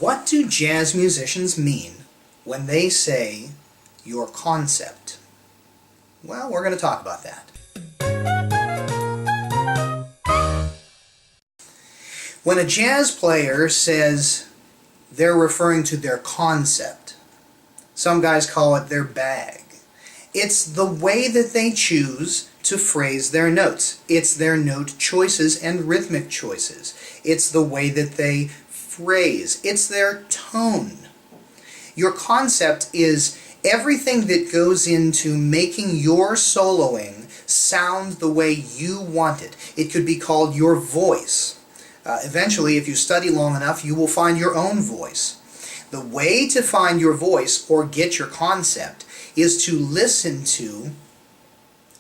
What do jazz musicians mean when they say your concept? Well, we're going to talk about that. When a jazz player says they're referring to their concept, some guys call it their bag. It's the way that they choose to phrase their notes. It's their note choices and rhythmic choices. It's the way that they phrase. It's their tone. Your concept is everything that goes into making your soloing sound the way you want it. It could be called your voice. Eventually, if you study long enough, you will find your own voice. The way to find your voice or get your concept is to listen to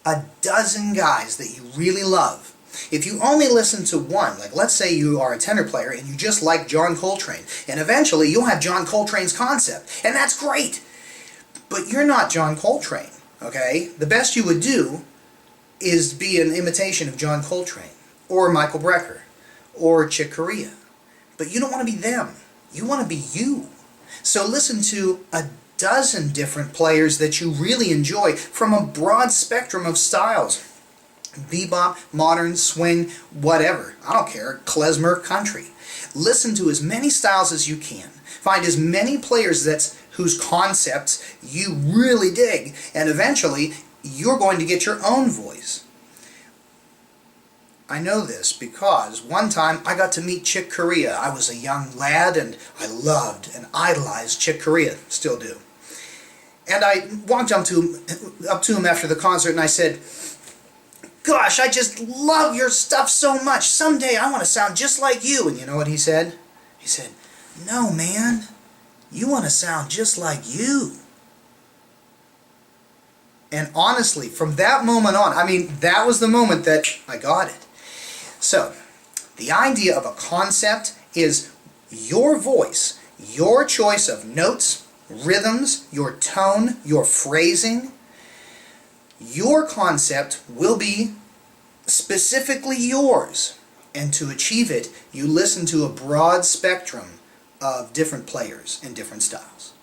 a dozen guys that you really love. If you only listen to one, like let's say you are a tenor player and you just like John Coltrane, and eventually you'll have John Coltrane's concept, and that's great. But you're not John Coltrane, okay? The best you would do is be an imitation of John Coltrane, or Michael Brecker, or Chick Corea. But you don't want to be them. You want to be you. So listen to a dozen different players that you really enjoy from a broad spectrum of styles. Bebop, modern, swing, whatever. I don't care. Klezmer, country. Listen to as many styles as you can. Find as many players whose concepts you really dig, and eventually you're going to get your own voice. I know this because one time I got to meet Chick Corea. I was a young lad and I loved and idolized Chick Corea, still do. And I walked up to him after the concert and I said, "Gosh, I just love your stuff so much. Someday I want to sound just like you." And you know what he said? He said, "No, man, you want to sound just like you." And honestly, from that moment on, I mean, that was the moment that I got it. So, the idea of a concept is your voice, your choice of notes, rhythms, your tone, your phrasing. Your concept will be specifically yours. And to achieve it, you listen to a broad spectrum of different players and different styles.